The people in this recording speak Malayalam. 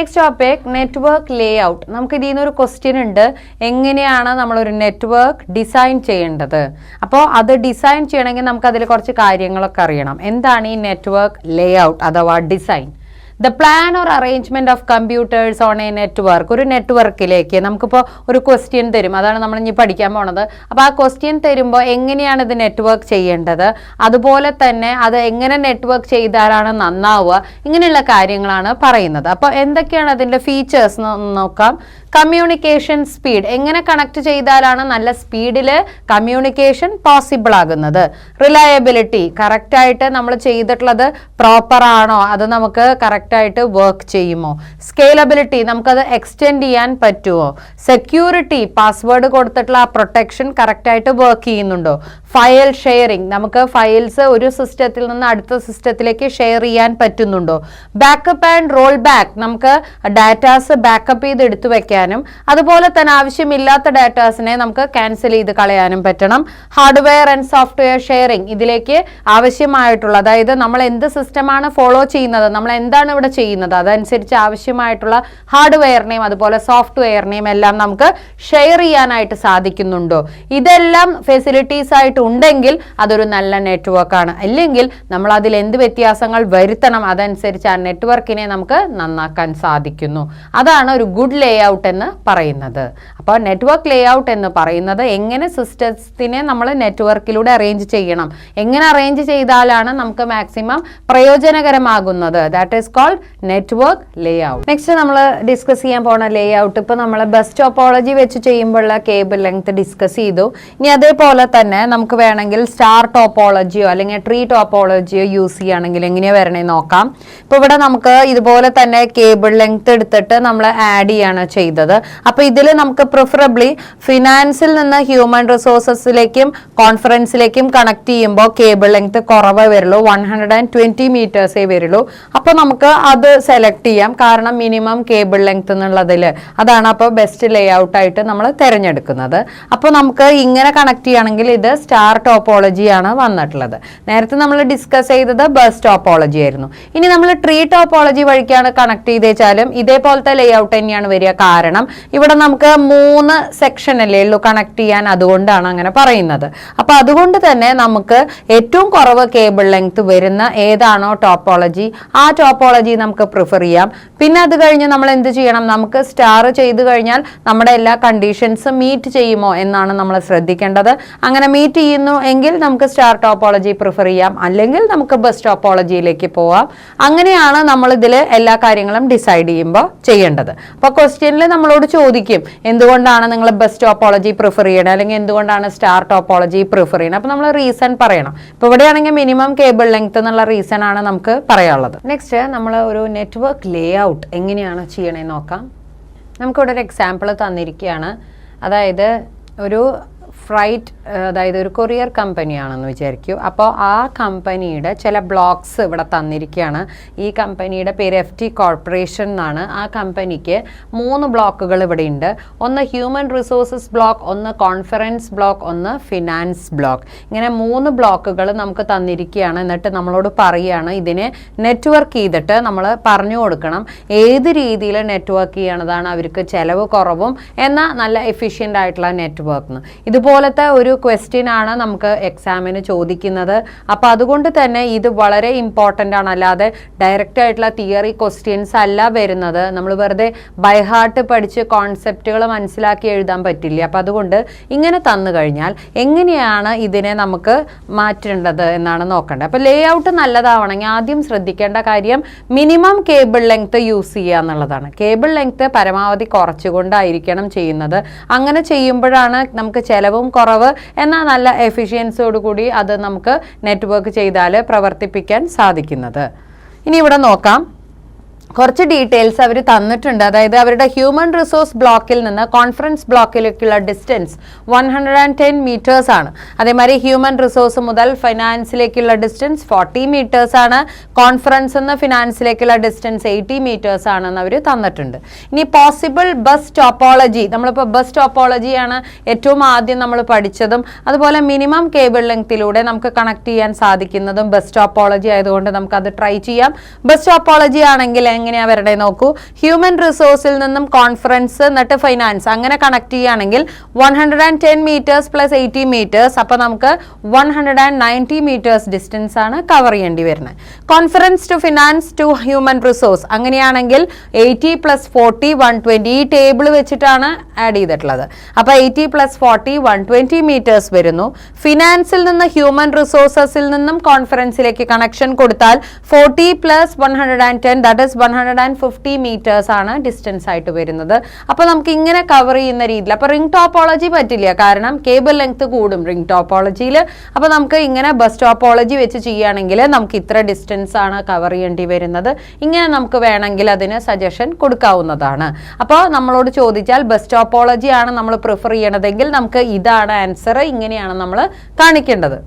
Next topic network layout. നമുക്ക് ഇതിൽ നിന്നൊരു ക്വസ്റ്റ്യൻ ഉണ്ട്, എങ്ങനെയാണ് നമ്മളൊരു നെറ്റ്വർക്ക് ഡിസൈൻ ചെയ്യേണ്ടത്. അപ്പോൾ അത് ഡിസൈൻ ചെയ്യണമെങ്കിൽ നമുക്ക് അതിൽ കുറച്ച് കാര്യങ്ങളൊക്കെ അറിയണം. എന്താണ് ഈ നെറ്റ്വർക്ക് ലേഔട്ട് അഥവാ design? The plan or arrangement of computers on A network. ഒരു നെറ്റ്വർക്കിലേക്ക് നമുക്കിപ്പോൾ ഒരു ക്വസ്റ്റ്യൻ തരും, അതാണ് നമ്മൾ ഇനി പഠിക്കാൻ പോണത്. അപ്പോൾ ആ ക്വസ്റ്റ്യൻ തരുമ്പോൾ എങ്ങനെയാണ് ഇത് നെറ്റ്വർക്ക് ചെയ്യേണ്ടത്, അതുപോലെ തന്നെ അത് എങ്ങനെ നെറ്റ്വർക്ക് ചെയ്താലാണ് നന്നാവുക, ഇങ്ങനെയുള്ള കാര്യങ്ങളാണ് പറയുന്നത്. അപ്പോൾ എന്തൊക്കെയാണ് അതിൻ്റെ ഫീച്ചേഴ്സ് നോക്കാം. കമ്മ്യൂണിക്കേഷൻ സ്പീഡ്, എങ്ങനെ കണക്ട് ചെയ്താലാണ് നല്ല സ്പീഡിൽ കമ്മ്യൂണിക്കേഷൻ പോസിബിൾ ആകുന്നത്. റിലയബിലിറ്റി, കറക്റ്റായിട്ട് നമ്മൾ ചെയ്തിട്ടുള്ളത് പ്രോപ്പർ ആണോ, അത് നമുക്ക് കറക്റ്റായിട്ട് വർക്ക് ചെയ്യുമോ. സ്കെയിലബിലിറ്റി, നമുക്കത് എക്സ്റ്റെൻഡ് ചെയ്യാൻ പറ്റുമോ. സെക്യൂരിറ്റി, പാസ്വേഡ് കൊടുത്തിട്ടുള്ള ആ പ്രൊട്ടക്ഷൻ കറക്റ്റായിട്ട് വർക്ക് ചെയ്യുന്നുണ്ടോ. ഫയൽ ഷെയറിംഗ്, നമുക്ക് ഫയൽസ് ഒരു സിസ്റ്റത്തിൽ നിന്ന് അടുത്ത സിസ്റ്റത്തിലേക്ക് ഷെയർ ചെയ്യാൻ പറ്റുന്നുണ്ടോ. ബാക്കപ്പ് ആൻഡ് റോൾ ബാക്ക്, നമുക്ക് ഡാറ്റാസ് ബാക്കപ്പ് ചെയ്ത് എടുത്തു വെക്കാൻ, അതുപോലെ തന്നെ ആവശ്യമില്ലാത്ത ഡാറ്റാസിനെ നമുക്ക് ക്യാൻസൽ ചെയ്ത് കളയാനും പറ്റണം. ഹാർഡ്വെയർ ആൻഡ് സോഫ്റ്റ്വെയർ ഷെയറിംഗ്, ഇതിലേക്ക് ആവശ്യമായിട്ടുള്ള, അതായത് നമ്മൾ എന്ത് സിസ്റ്റമാണ് ഫോളോ ചെയ്യുന്നത്, നമ്മൾ എന്താണ് ഇവിടെ ചെയ്യുന്നത്, അതനുസരിച്ച് ആവശ്യമായിട്ടുള്ള ഹാർഡ്വെയറിനെയും അതുപോലെ സോഫ്റ്റ്വെയറിനെയും എല്ലാം നമുക്ക് ഷെയർ ചെയ്യാനായിട്ട് സാധിക്കുന്നുണ്ടോ. ഇതെല്ലാം ഫെസിലിറ്റീസ് ആയിട്ട് ഉണ്ടെങ്കിൽ അതൊരു നല്ല നെറ്റ്വർക്കാണ്. അല്ലെങ്കിൽ നമ്മൾ അതിൽ എന്ത് വ്യത്യാസങ്ങൾ വരുത്തണം, അതനുസരിച്ച് ആ നെറ്റ്വർക്കിനെ നമുക്ക് നന്നാക്കാൻ സാധിക്കുന്നു. അതാണ് ഒരു ഗുഡ് ലേ ഔട്ട് എന്ന് പറയുന്നത്. അപ്പോൾ നെറ്റ്വർക്ക് ലേഔട്ട് എന്ന് പറയുന്നത് എങ്ങനെ സിസ്റ്റത്തിനെ നമ്മൾ നെറ്റ്വർക്കിലൂടെ അറേഞ്ച് ചെയ്യണം, എങ്ങനെ അറേഞ്ച് ചെയ്താലാണ് നമുക്ക് മാക്സിമം പ്രയോജനകരമാകുന്നത്. That is called network layout. Next നമ്മൾ ഡിസ്കസ് ചെയ്യാൻ പോണ ലേഔട്ട്, ഇപ്പോൾ നമ്മൾ ബസ് ടോപ്പോളജി വെച്ച് ചെയ്യുമ്പോഴുള്ള കേബിൾ ലെങ്ത് ഡിസ്കസ് ചെയ്തു. ഇനി അതേപോലെ തന്നെ നമുക്ക് വേണമെങ്കിൽ സ്റ്റാർ ടോപ്പോളജിയോ അല്ലെങ്കിൽ ട്രീ ടോപ്പോളജിയോ യൂസ് ചെയ്യുകയാണെങ്കിൽ എങ്ങനെയാണ് വരണേ നോക്കാം. ഇപ്പോൾ ഇവിടെ നമുക്ക് ഇതുപോലെ തന്നെ കേബിൾ ലെങ്ത് എടുത്തിട്ട് നമ്മൾ ആഡ് ചെയ്യാണ് ചെയ്തത്. അപ്പൊ ഇതിൽ നമുക്ക് പ്രിഫറബിളി ഫിനാൻസിൽ നിന്ന് ഹ്യൂമൻ റിസോഴ്സസിലേക്കും കോൺഫറൻസിലേക്കും കണക്ട് ചെയ്യുമ്പോൾ കേബിൾ ലെങ്ത് കുറവ് വരുള്ളൂ, 120 മീറ്റേഴ്സേ വരുള്ളൂ. അപ്പൊ നമുക്ക് അത് സെലക്ട് ചെയ്യാം, കാരണം മിനിമം കേബിൾ ലെങ്ത് എന്നുള്ളതിൽ അതാണ് അപ്പോൾ ബെസ്റ്റ് ലേ ഔട്ട് ആയിട്ട് നമ്മൾ തിരഞ്ഞെടുക്കുന്നത്. അപ്പോൾ നമുക്ക് ഇങ്ങനെ കണക്ട് ചെയ്യുകയാണെങ്കിൽ ഇത് സ്റ്റാർ ടോപ്പോളജി ആണ് വന്നിട്ടുള്ളത്. നേരത്തെ നമ്മൾ ഡിസ്കസ് ചെയ്തത് ബസ് ടോപ്പോളജി ആയിരുന്നു. ഇനി നമ്മൾ ട്രീ ടോപ്പോളജി വഴിക്കാണ് കണക്ട് ചെയ്ത് വെച്ചാലും ഇതേപോലത്തെ ലേ ഔട്ട് തന്നെയാണ് വരിക. കാരണം ഇവിടെ നമുക്ക് 3 സെക്ഷൻ അല്ലേ ഉള്ളൂ കണക്ട് ചെയ്യാൻ, അതുകൊണ്ടാണ് അങ്ങനെ പറയുന്നത്. അപ്പൊ അതുകൊണ്ട് തന്നെ നമുക്ക് ഏറ്റവും കുറവ് കേബിൾ ലെങ്ത് വരുന്ന ഏതാണോ ടോപ്പോളജി, ആ ടോപ്പോളജി നമുക്ക് പ്രിഫർ ചെയ്യാം. പിന്നെ അത് കഴിഞ്ഞ് നമ്മൾ എന്ത് ചെയ്യണം, നമുക്ക് സ്റ്റാർ ചെയ്ത് കഴിഞ്ഞാൽ നമ്മുടെ എല്ലാ കണ്ടീഷൻസും മീറ്റ് ചെയ്യുമോ എന്നാണ് നമ്മൾ ശ്രദ്ധിക്കേണ്ടത്. അങ്ങനെ മീറ്റ് ചെയ്യുന്നു എങ്കിൽ നമുക്ക് സ്റ്റാർ ടോപ്പോളജി പ്രിഫർ ചെയ്യാം, അല്ലെങ്കിൽ നമുക്ക് ബസ് ടോപ്പോളജിയിലേക്ക് പോവാം. അങ്ങനെയാണ് നമ്മൾ ഇതിൽ എല്ലാ കാര്യങ്ങളും ഡിസൈഡ് ചെയ്യുമ്പോൾ ചെയ്യേണ്ടത്. അപ്പൊ ക്വസ്റ്റ്യനിൽ നമ്മളോട് ചോദിക്കും, എന്തുകൊണ്ടാണ് നിങ്ങൾ ബസ് ടോപ്പോളജി പ്രിഫർ ചെയ്യണത്, അല്ലെങ്കിൽ എന്തുകൊണ്ടാണ് സ്റ്റാർ ടോപ്പോളജി പ്രിഫർ ചെയ്യണത്. അപ്പൊ നമ്മൾ റീസൺ പറയണം. ഇപ്പൊ ഇവിടെയാണെങ്കിൽ മിനിമം കേബിൾ ലെങ്ത് എന്നുള്ള റീസൺ ആണ് നമുക്ക് പറയാനുള്ളത്. നെക്സ്റ്റ് നമ്മൾ ഒരു നെറ്റ്വർക്ക് ലേ ഔട്ട് എങ്ങനെയാണ് ചെയ്യണേന്ന് നോക്കാം. നമുക്കിവിടെ ഒരു എക്സാമ്പിൾ തന്നിരിക്കുകയാണ്. അതായത് ഒരു ഫ്രൈറ്റ്, അതായത് ഒരു കൊറിയർ കമ്പനിയാണെന്ന് വിചാരിക്കൂ. അപ്പോൾ ആ കമ്പനിയുടെ ചില ബ്ലോക്സ് ഇവിടെ തന്നിരിക്കുകയാണ്. ഈ കമ്പനിയുടെ പേര് FT കോർപ്പറേഷൻ എന്നാണ്. ആ കമ്പനിക്ക് 3 ബ്ലോക്കുകൾ ഇവിടെ ഉണ്ട്. ഒന്ന് ഹ്യൂമൻ റിസോഴ്സസ് ബ്ലോക്ക്, ഒന്ന് കോൺഫറൻസ് ബ്ലോക്ക്, ഒന്ന് ഫിനാൻസ് ബ്ലോക്ക്. ഇങ്ങനെ 3 ബ്ലോക്കുകൾ നമുക്ക് തന്നിരിക്കുകയാണ്. എന്നിട്ട് നമ്മളോട് പറയുകയാണ് ഇതിനെ നെറ്റ്വർക്ക് ചെയ്തിട്ട് നമ്മൾ പറഞ്ഞു കൊടുക്കണം ഏത് രീതിയിൽ നെറ്റ്വർക്ക് ചെയ്യണതാണ് അവർക്ക് ചിലവ് കുറവും എന്നാൽ നല്ല എഫിഷ്യൻ്റ് ആയിട്ടുള്ള നെറ്റ്വർക്ക്. ഇതുപോലത്തെ ഒരു ക്വസ്റ്റ്യൻ ആണ് നമുക്ക് എക്സാമിന് ചോദിക്കുന്നത്. അപ്പോൾ അതുകൊണ്ട് തന്നെ ഇത് വളരെ ഇമ്പോർട്ടൻ്റ് ആണ്. അല്ലാതെ ഡയറക്റ്റ് ആയിട്ടുള്ള തിയറി ക്വസ്റ്റ്യൻസ് അല്ല വരുന്നത്. നമ്മൾ വെറുതെ ബൈ ഹാർട്ട് പഠിച്ച് കോൺസെപ്റ്റുകൾ മനസ്സിലാക്കി എഴുതാൻ പറ്റില്ല. അപ്പം അതുകൊണ്ട് ഇങ്ങനെ തന്നു കഴിഞ്ഞാൽ എങ്ങനെയാണ് ഇതിനെ നമുക്ക് മാറ്റേണ്ടത് എന്നാണ് നോക്കേണ്ടത്. അപ്പോൾ ലേ ഔട്ട് നല്ലതാവണമെങ്കിൽ ആദ്യം ശ്രദ്ധിക്കേണ്ട കാര്യം മിനിമം കേബിൾ ലെങ്ത് യൂസ് ചെയ്യുക എന്നുള്ളതാണ്. കേബിൾ ലെങ്ത് പരമാവധി കുറച്ചുകൊണ്ടായിരിക്കണം ചെയ്യുന്നത്. അങ്ങനെ ചെയ്യുമ്പോഴാണ് നമുക്ക് ചെലവും കുറവ് എന്നാൽ നല്ല എഫിഷ്യൻസിയോട് കൂടി അത് നമുക്ക് നെറ്റ്വർക്ക് ചെയ്താൽ പ്രവർത്തിപ്പിക്കാൻ സാധിക്കുന്നത്. ഇനി ഇവിടെ നോക്കാം, കുറച്ച് ഡീറ്റെയിൽസ് അവർ തന്നിട്ടുണ്ട്. അതായത് അവരുടെ ഹ്യൂമൻ റിസോഴ്സ് ബ്ലോക്കിൽ നിന്ന് കോൺഫറൻസ് ബ്ലോക്കിലേക്കുള്ള ഡിസ്റ്റൻസ് 110 മീറ്റേഴ്സ് ആണ്. അതേമാതിരി ഹ്യൂമൻ റിസോഴ്സ് മുതൽ ഫിനാൻസിലേക്കുള്ള ഡിസ്റ്റൻസ് 40 മീറ്റേഴ്സ് ആണ്. കോൺഫറൻസ് നിന്ന് ഫിനാൻസിലേക്കുള്ള ഡിസ്റ്റൻസ് 80 മീറ്റേഴ്സ് ആണെന്ന് അവർ തന്നിട്ടുണ്ട്. ഇനി പോസിബിൾ ബസ് ടോപ്പോളജി, നമ്മളിപ്പോൾ ബസ് ടോപ്പോളജിയാണ് ഏറ്റവും ആദ്യം നമ്മൾ പഠിച്ചതും. അതുപോലെ മിനിമം കേബിൾ ലെങ്തിലൂടെ നമുക്ക് കണക്ട് ചെയ്യാൻ സാധിക്കുന്നതും ബസ് ടോപ്പോളജി ആയതുകൊണ്ട് നമുക്കത് ട്രൈ ചെയ്യാം. ബസ് ടോപ്പോളജി ആണെങ്കിൽ എങ്ങനെയാ വരണ്ടേ നോക്കൂ. ഹ്യൂമൻ റിസോഴ്സിൽ നിന്നും കോൺഫറൻസ് എന്നിട്ട് ഫൈനാൻസ് അങ്ങനെ കണക്ട് ചെയ്യുകയാണെങ്കിൽ 110 മീറ്റേഴ്സ് പ്ലസ് 80 മീറ്റേഴ്സ്, അപ്പൊ നമുക്ക് 190 മീറ്റേഴ്സ് ഡിസ്റ്റൻസ് ആണ് കവർ ചെയ്യേണ്ടി വരുന്നത്. Conference to finance to human resource അങ്ങനെയാണെങ്കിൽ 80 പ്ലസ് 40 120 ഈ ടേബിൾ വെച്ചിട്ടാണ് ആഡ് ചെയ്തിട്ടുള്ളത്. അപ്പൊ 80 പ്ലസ് 40 120 മീറ്റേഴ്സ് വരുന്നു. ഫിനാൻസിൽ നിന്ന് ഹ്യൂമൻ റിസോഴ്സസിൽ നിന്നും കോൺഫറൻസിലേക്ക് കണക്ഷൻ കൊടുത്താൽ 40 പ്ലസ് 110 ദാറ്റ് ഈസ് 150 മീറ്റേഴ്സ് ആണ് ഡിസ്റ്റൻസ് ആയിട്ട് വരുന്നത്. അപ്പൊ നമുക്ക് ഇങ്ങനെ കവർ ചെയ്യുന്ന രീതിയിൽ, അപ്പൊ റിംഗ് ടോപ്പോളജി പറ്റില്ല, കാരണം കേബിൾ ലെങ്ത് കൂടും റിംഗ് ടോപ്പോളജിയിൽ. അപ്പൊ നമുക്ക് ഇങ്ങനെ ബസ് ടോപ്പോളജി വെച്ച് ചെയ്യുകയാണെങ്കിൽ നമുക്ക് ഇത്ര ഡിസ്റ്റൻസ് ആണ് കവർ ചെയ്യേണ്ടി വരുന്നത്. ഇങ്ങനെ നമുക്ക് വേണമെങ്കിൽ അതിന് സജഷൻ കൊടുക്കാവുന്നതാണ്. അപ്പോൾ നമ്മളോട് ചോദിച്ചാൽ ബസ് ടോപ്പോളജി ആണ് നമ്മൾ പ്രിഫർ ചെയ്യണതെങ്കിൽ നമുക്ക് ഇതാണ് ആൻസർ, ഇങ്ങനെയാണ് നമ്മൾ കാണിക്കേണ്ടത്.